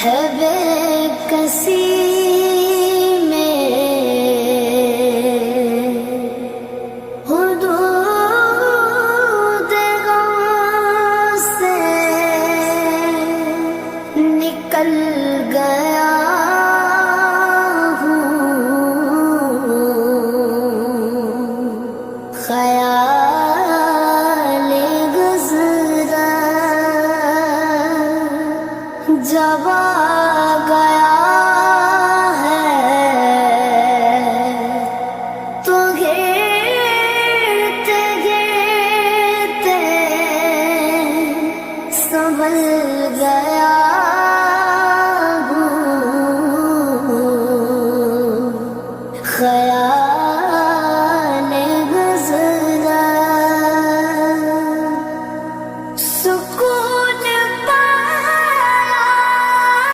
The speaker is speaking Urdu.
ہے بے کسی میں حدود غم سے نکل گیا خیال گزرا جب آ گیا